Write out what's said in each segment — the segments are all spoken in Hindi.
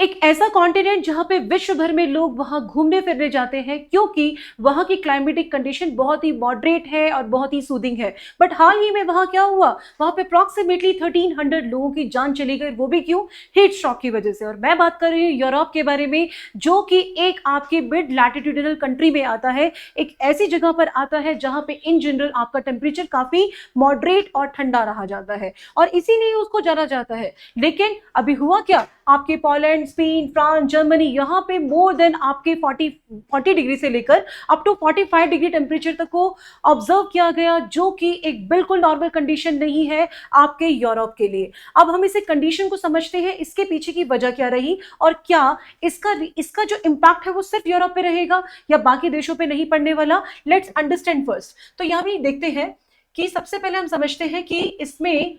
एक ऐसा कॉन्टिनेंट जहां पे विश्व भर में लोग वहां घूमने फिरने जाते हैं क्योंकि वहां की क्लाइमेटिक कंडीशन बहुत ही मॉडरेट है और बहुत ही सूदिंग है। बट हाल ही में वहां क्या हुआ, वहां पे अप्रॉक्सीमेटली 1300 लोगों की जान चली गई। वो भी क्यों? हीट स्ट्रोक की वजह से। और मैं बात कर रही हूँ यूरोप के बारे में, जो कि एक आपके मिड लैटिट्यूडनल कंट्री में आता है, एक ऐसी जगह पर आता है जहां पे इन जनरल आपका टेम्परेचर काफी मॉडरेट और ठंडा रहा जाता है और इसीलिए उसको जाना जाता है। लेकिन अभी हुआ क्या, आपके पोलैंड, स्पेन, फ्रांस, जर्मनी, यहाँ पे मोर देन आपके 40 डिग्री से लेकर अप टू 45 डिग्री टेम्परेचर तक को ऑब्जर्व किया गया, जो कि एक बिल्कुल नॉर्मल कंडीशन नहीं है आपके यूरोप के लिए। अब हम इसे कंडीशन को समझते हैं, इसके पीछे की वजह क्या रही और क्या इसका जो इम्पैक्ट है वो सिर्फ यूरोप पे रहेगा या बाकी देशों पे नहीं पड़ने वाला। Let's understand first. तो यहाँ भी देखते हैं कि सबसे पहले हम समझते हैं कि इसमें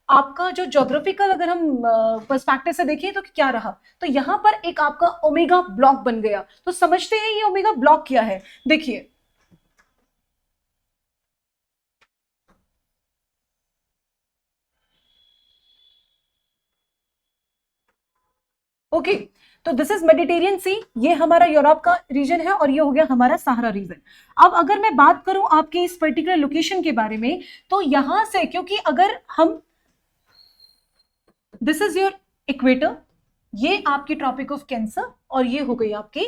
आपका जो ज्योग्राफिकल अगर हम पर्सपेक्टिव से देखें तो क्या रहा, तो यहां पर एक आपका ओमेगा ब्लॉक बन गया। तो समझते हैं ये ओमेगा ब्लॉक क्या है। देखिए, ओके, तो दिस इज मेडिटेरियन सी, ये हमारा यूरोप का रीजन है और ये हो गया हमारा सहारा रीजन। अब अगर मैं बात करूं आपके इस पर्टिकुलर लोकेशन के बारे में, तो यहां से क्योंकि अगर हम, दिस इज योर इक्वेटर, ये आपकी ट्रॉपिक ऑफ कैंसर और ये हो गई आपकी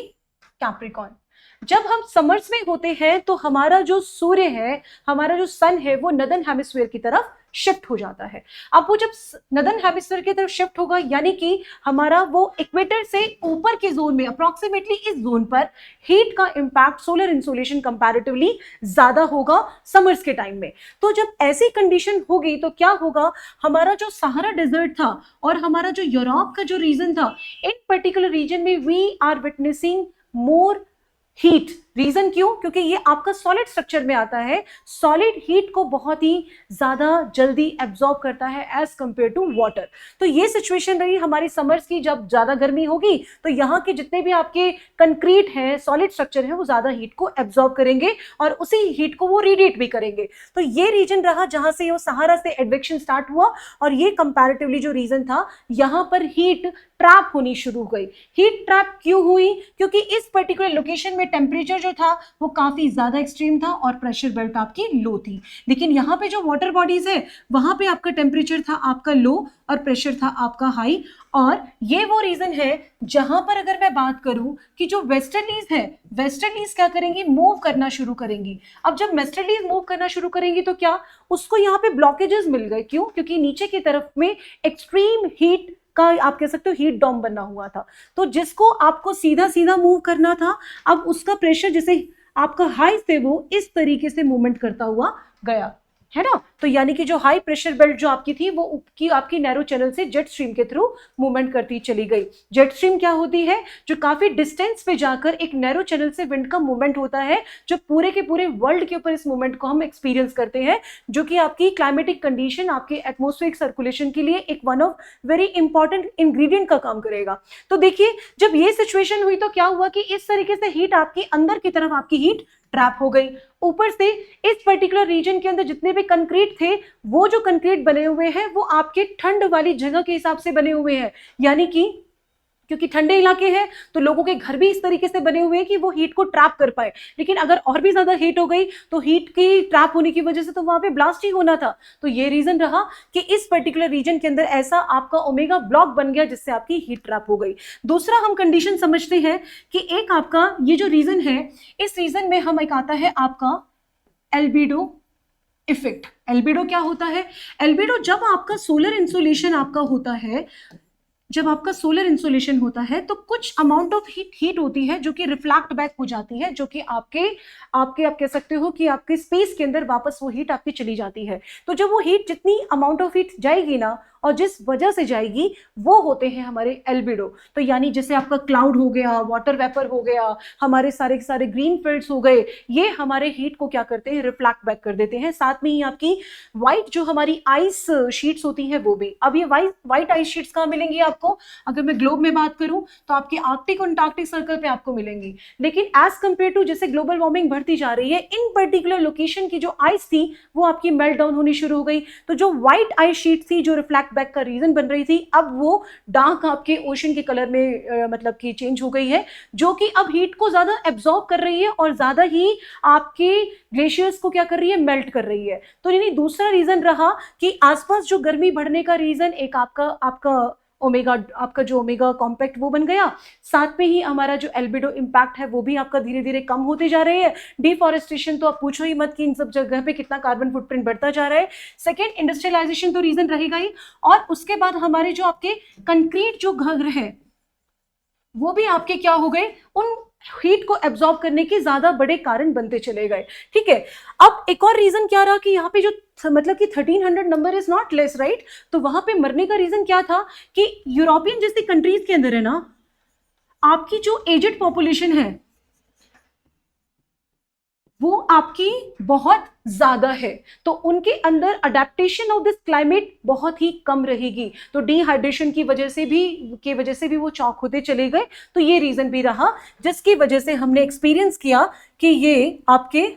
कैप्रिकॉर्न। जब हम समर्स में होते हैं तो हमारा जो सूर्य है, हमारा जो सन है, वो नदर्न हेमिस्फीयर की तरफ शिफ्ट हो जाता है। अब वो जब नदर्न हेमिस्फीयर की तरफ शिफ्ट होगा, यानी कि हमारा वो इक्वेटर से ऊपर के जोन में, अप्रोक्सीमेटली इस जोन पर हीट का इंपैक्ट सोलर इंसोलेशन कंपैरेटिवली ज्यादा होगा समर्स के टाइम में। तो जब ऐसी कंडीशन होगी तो क्या होगा, हमारा जो सहारा डेजर्ट था और हमारा जो यूरोप का जो रीजन था, इन पर्टिकुलर रीजन में we are witnessing more heat. Reason क्यों? क्योंकि ये आपका सॉलिड स्ट्रक्चर में आता है। सॉलिड हीट को बहुत ही ज्यादा जल्दी एब्जॉर्ब करता है एज कंपेयर टू वाटर। तो ये सिचुएशन रही हमारी समर्स की, जब ज्यादा गर्मी होगी तो यहाँ के जितने भी आपके कंक्रीट है, सॉलिड स्ट्रक्चर है, वो ज्यादा हीट को एब्जॉर्ब करेंगे और उसी हीट को वो रेडिएट भी करेंगे। तो ये रीजन रहा जहां से वो सहारा से एडवेक्शन स्टार्ट हुआ और ये कंपैरेटिवली जो रीजन था, यहाँ पर हीट ट्रैप होनी शुरू हो गई। हीट ट्रैप क्यों हुई? क्योंकि इस पर्टिकुलर लोकेशन में टेम्परेचर जो था वो काफी ज्यादा एक्सट्रीम था और प्रेशर बेल्ट आपकी लो थी। लेकिन यहाँ पे जो वाटर बॉडीज है, वहां पे आपका टेम्परेचर था आपका लो और प्रेशर था आपका हाई। और ये वो रीजन है जहां पर अगर मैं बात करूं कि जो वेस्टर्लीज है, वेस्टर्लीज क्या करेंगी, मूव करना शुरू करेंगी। अब जब वेस्टर्लीज मूव करना शुरू करेंगी तो क्या, उसको यहाँ पे ब्लॉकेजेस मिल गए। क्यों? क्योंकि नीचे की तरफ में एक्सट्रीम हीट का, आप कह सकते हो, हीट डॉम बना हुआ था। तो जिसको आपको सीधा सीधा मूव करना था, अब उसका प्रेशर जैसे आपका हाई से वो इस तरीके से मूवमेंट करता हुआ गया, है ना। तो यानी कि जो हाई प्रेशर बेल्ट जो आपकी थी, वो आपकी नैरो चैनल से जेट स्ट्रीम के थ्रू मूवमेंट करती चली गई। जेट स्ट्रीम क्या होती है? जो काफी डिस्टेंस पे जाकर एक नैरो चैनल से विंड का मूवमेंट होता है, जो पूरे के पूरे वर्ल्ड के ऊपर इस मूवमेंट को हम एक्सपीरियंस करते हैं, जो कि आपकी क्लाइमेटिक कंडीशन, आपके एटमोस्फेरिक सर्कुलेशन के लिए एक one of very important ingredient का काम करेगा। तो देखिए, जब ये सिचुएशन हुई तो क्या हुआ कि इस तरीके से हीट आपकी अंदर की तरफ आपकी हीट ट्रैप हो गई। ऊपर से इस पर्टिकुलर रीजन के अंदर जितने भी कंक्रीट थे, वो जो कंक्रीट बने हुए हैं वो आपके ठंड वाली जगह के हिसाब से बने हुए हैं। यानी कि क्योंकि ठंडे इलाके हैं तो लोगों के घर भी इस तरीके से बने हुए हैं कि वो हीट को ट्रैप कर पाए। लेकिन अगर और भी ज्यादा हीट हो गई तो हीट की ट्रैप होने की वजह से तो वहां पे ब्लास्ट ही होना था। तो ये रीजन रहा कि इस पर्टिकुलर रीजन के अंदर ऐसा आपका ओमेगा ब्लॉक बन गया जिससे आपकी हीट ट्रैप हो गई। दूसरा हम कंडीशन समझते हैं कि एक आपका ये जो रीजन है, इस रीजन में हम एक आता है आपका एल्बिडो इफेक्ट। एल्बिडो क्या होता है? एल्बिडो जब आपका सोलर इंसोलेशन आपका होता है, जब आपका सोलर इंसोलेशन होता है तो कुछ अमाउंट ऑफ हीट होती है जो कि रिफ्लेक्ट बैक हो जाती है, जो कि आपके आपके आप कह सकते हो कि आपके स्पेस के अंदर वापस वो हीट आपकी चली जाती है। तो जब वो हीट, जितनी अमाउंट ऑफ हीट जाएगी ना, और जिस वजह से जाएगी, वो होते हैं हमारे एल्बिडो। तो यानी जैसे आपका क्लाउड हो गया, वाटर वेपर हो गया, हमारे सारे के सारे ग्रीन फील्ड्स हो गए, ये हमारे हीट को क्या करते हैं, रिफ्लेक्ट बैक कर देते हैं। साथ में ही आपकी व्हाइट जो हमारी आइस शीट्स होती हैं वो भी। अब ये व्हाइट आइस शीट्स कहाँ मिलेंगी आपको? अगर मैं ग्लोब में बात करूं तो आपके आर्कटिक और अंटार्कटिक सर्कल पे आपको मिलेंगी। लेकिन एज कंपेयर टू जैसे ग्लोबल वार्मिंग बढ़ती जा रही है, इन पर्टिकुलर लोकेशन की जो आइस थी वो आपकी मेल्ट डाउन होनी शुरू हो गई। तो जो व्हाइट आइस शीट थी जो रिफ्लेक्ट ब्लैक बैक का रीजन बन रही थी, अब वो डार्क आपके ओशन के कलर में मतलब कि चेंज हो गई है, जो कि अब हीट को ज्यादा एब्जॉर्ब कर रही है और ज्यादा ही आपके ग्लेशियर्स को क्या कर रही है, मेल्ट कर रही है। तो यानी दूसरा रीजन रहा कि आसपास जो गर्मी बढ़ने का रीजन एक आपका आपका ओमेगा, आपका जो ओमेगा कॉम्पैक्ट वो बन गया, साथ में ही हमारा जो एल्बिडो इम्पैक्ट है वो भी आपका धीरे धीरे कम होते जा रहे हैं। डिफॉरेस्टेशन तो आप पूछो ही मत कि इन सब जगह पे कितना कार्बन फुटप्रिंट बढ़ता जा रहा है। सेकेंड, इंडस्ट्रियलाइजेशन तो रीजन रहेगा ही, और उसके बाद हमारे जो आपके कंक्रीट जो घर है वो भी आपके क्या हो गए, उन हीट को एब्जॉर्ब करने के ज्यादा बड़े कारण बनते चले गए। ठीक है, अब एक और रीजन क्या रहा कि यहाँ पे जो मतलब कि 1300 number is not less, right. तो वहां पे मरने का रीजन क्या था कि यूरोपियन जैसी कंट्रीज के अंदर है ना, आपकी जो एजेड पॉपुलेशन है वो आपकी बहुत ज्यादा है, तो उनके अंदर अडेप्टेशन ऑफ दिस क्लाइमेट बहुत ही कम रहेगी, तो डिहाइड्रेशन की वजह से भी वो चौक होते चले गए। तो ये रीजन भी रहा जिसकी वजह से हमने एक्सपीरियंस किया कि ये आपके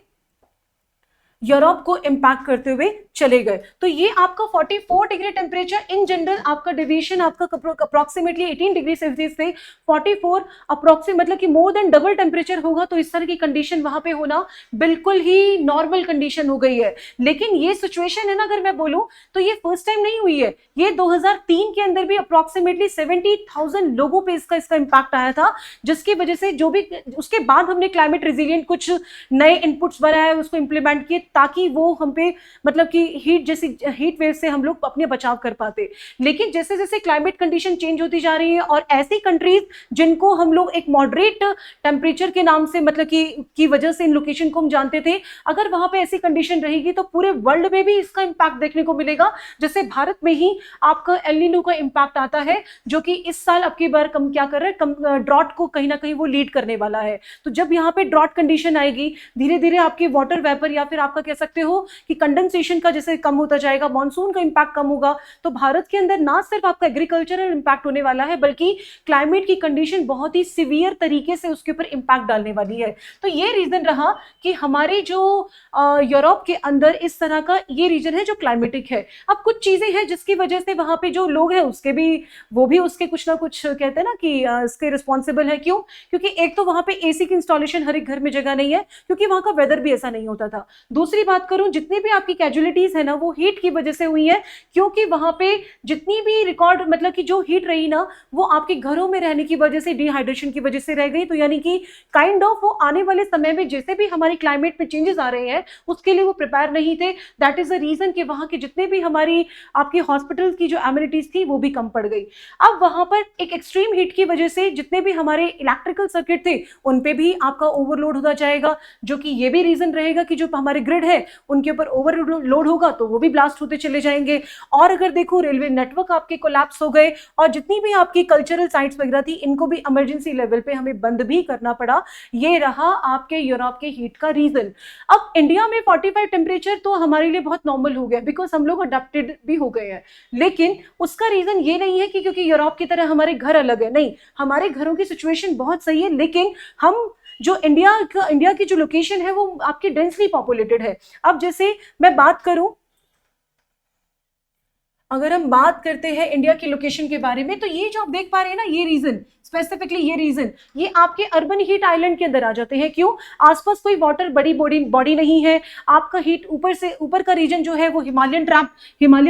यूरोप को इंपैक्ट करते हुए चले गए। तो ये आपका 44 डिग्री टेम्परेचर इन जनरल, आपका डेविएशन आपका अप्रोक्सीमेटली 18 डिग्री सेल्सियस से 44 अप्रोक्सीमेट मतलब कि मोर देन डबल टेम्परेचर होगा, तो इस तरह की कंडीशन वहां पे होना बिल्कुल ही नॉर्मल कंडीशन हो गई है। लेकिन ये सिचुएशन है ना, अगर मैं बोलूं तो ये फर्स्ट टाइम नहीं हुई है, ये 2003 के अंदर भी अप्रोक्सीमेटली 70,000 लोगों पे इसका इम्पैक्ट आया था, जिसकी वजह से जो भी उसके बाद हमने क्लाइमेट रेजिलिएंट कुछ नए इनपुट्स बनाए, उसको इंप्लीमेंट किए ताकि वो हम पे मतलब कि हीट वेव से हम लोग अपने बचाव कर पाते। लेकिन जैसे जैसे क्लाइमेट कंडीशन चेंज होती जा रही है और ऐसी कंट्रीज जिनको हम लोग एक मॉडरेट टेम्परेचर के नाम से मतलब की वजह से इन लोकेशन को हम जानते थे, अगर वहां पे ऐसी कंडीशन रहेगी तो पूरे वर्ल्ड में भी इसका इंपैक्ट देखने को मिलेगा। जैसे भारत में ही आपका एल नीनो का इंपैक्ट आता है, जो कि इस साल अब की बार कम क्या कर रहा है, ड्रॉट को कहीं ना कहीं वो लीड करने वाला है। तो जब यहाँ पे ड्रॉट कंडीशन आएगी, धीरे धीरे आपकी वाटर वेपर या फिर आपका कह सकते हो कि कंडेंसेशन का जैसे कम होता जाएगा, मानसून का इंपैक्ट कम होगा, तो भारत के अंदर ना सिर्फ आपका एग्रीकल्चरल इंपैक्ट होने वाला है, बल्कि क्लाइमेट की कंडीशन बहुत ही सीवियर तरीके से उसके ऊपर इंपैक्ट डालने वाली है। तो ये रीजन रहा कि हमारे जो यूरोप के अंदर इस तरह का ये रीजन है जो क्लाइमेटिक है। अब कुछ चीजें हैं जिसकी वजह से वहां पे जो लोग हैं उसके भी वो भी उसके कुछ ना कुछ कहते हैं ना कि इसके रिस्पॉन्सिबल है। क्यों? क्योंकि एक तो वहां पे एसी की इंस्टॉलेशन हर एक घर में जगह नहीं है, क्योंकि वहां का वेदर भी ऐसा नहीं होता था। दूसरी बात करूं, जितनी भी आपकी कैजुअलिटीज है ना वो हीट की वजह से हुई है, क्योंकि वहां पे जितनी भी रिकॉर्ड मतलब कि जो हीट रही ना वो आपके घरों में रहने की वजह से, डिहाइड्रेशन की वजह से रह गई। तो यानी कि काइंड ऑफ वो आने वाले समय में जैसे भी हमारी क्लाइमेट में चेंजेस आ रहे हैं उसके लिए वो प्रिपेयर नहीं थे। दैट इज द रीजन कि वहां के जितने भी हमारी आपकी हॉस्पिटल की जो एमिनिटीज थी वो भी कम पड़ गई। अब वहां पर एक एक्सट्रीम हीट की वजह से जितने भी हमारे इलेक्ट्रिकल सर्किट थे उन पे भी आपका ओवरलोड होता जाएगा, जो कि ये भी रीजन रहेगा कि जो हमारे ग्रिड है उनके ऊपर ओवरलोड होगा तो वो भी ब्लास्ट होते चले जाएंगे। और अगर देखो रेलवे नेटवर्क आपके कोलैप्स हो गए, और जितनी भी आपकी कल्चरल साइट्स वगैरह थी इनको भी इमरजेंसी लेवल पे हमें बंद भी करना पड़ा। ये रहा आपके यूरोप के हीट का रीजन। अब इंडिया में 45 टेम्परेचर तो हमारे लिए बहुत नॉर्मल हो गया, बिकॉज हम लोग अडेप्टेड भी हो गए हैं। लेकिन उसका रीजन ये नहीं है कि क्योंकि यूरोप की तरह हमारे घर अलग है, नहीं, हमारे घरों की सिचुएशन बहुत सही है, लेकिन हम जो इंडिया की जो लोकेशन है वो आपकी डेंसली पॉपुलेटेड है। अब जैसे मैं बात करूं, अगर हम बात करते हैं इंडिया की लोकेशन के बारे में, तो ये जो आप देख पा रहे हैं ना, ये रीजन स्पेसिफिकली ये रीजन ये आपके अर्बन हीट आइलैंड के अंदर आ जाते हैं। क्यों? आसपास कोई वाटर बड़ी बॉडी नहीं है, आपका हीट ऊपर का रीजन जो है वो हिमालय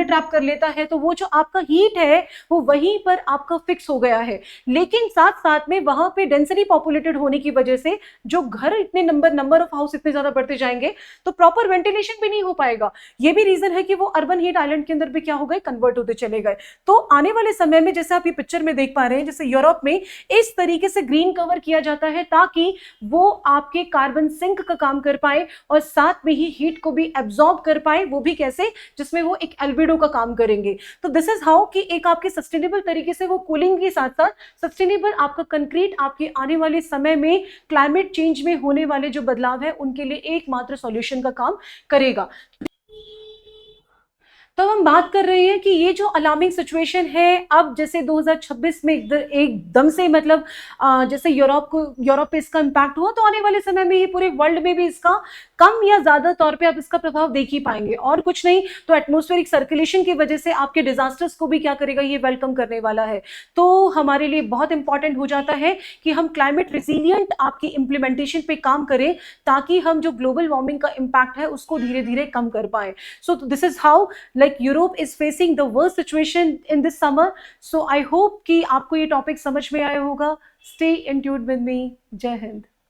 ट्रैप कर लेता है, तो वो जो आपका हीट है वो वहीं पर आपका फिक्स हो गया है। लेकिन साथ साथ में वहां पे डेंसिटी पॉपुलेटेड होने की वजह से जो घर इतने नंबर ऑफ हाउस इतने ज्यादा बढ़ते जाएंगे तो प्रॉपर वेंटिलेशन भी नहीं हो पाएगा। ये भी रीजन है कि वो अर्बन हीट आइलैंड के अंदर भी क्या हो गए, कन्वर्ट होते चले गए। तो आने वाले समय में जैसे आप ये पिक्चर में देख पा रहे हैं, जैसे यूरोप में इस तरीके से ग्रीन कवर किया जाता है ताकि वो आपके कार्बन सिंक का काम कर पाए और साथ में ही हीट को भी एब्जॉर्ब कर पाए। वो भी कैसे? जिसमें वो एक एल्बिडो का काम करेंगे। तो दिस इज हाउ कि एक आपके सस्टेनेबल तरीके से वो कूलिंग के साथ साथ सस्टेनेबल आपका कंक्रीट आपके आने वाले समय में क्लाइमेट चेंज में होने वाले जो बदलाव है उनके लिए एकमात्र सॉल्यूशन का काम करेगा। तो हम बात कर रहे हैं कि ये जो अलार्मिंग सिचुएशन है, अब जैसे 2026 में एकदम से मतलब जैसे यूरोप पे इसका इंपैक्ट हुआ, तो आने वाले समय में ये पूरे वर्ल्ड में भी इसका कम या ज्यादा तौर पे आप इसका प्रभाव देख ही पाएंगे, और कुछ नहीं तो एटमॉस्फेरिक सर्कुलेशन की वजह से आपके डिजास्टर्स को भी क्या करेगा, ये वेलकम करने वाला है। तो हमारे लिए बहुत इंपॉर्टेंट हो जाता है कि हम क्लाइमेट रिजिलियंट आपकी इंप्लीमेंटेशन पे काम करें, ताकि हम जो ग्लोबल वार्मिंग का इम्पैक्ट है उसको धीरे धीरे कम कर पाए। So this is how like Europe is facing the worst situation in this summer. So I hope कि आपको ये टॉपिक समझ में आया होगा। Stay in tune with me. जय हिंद।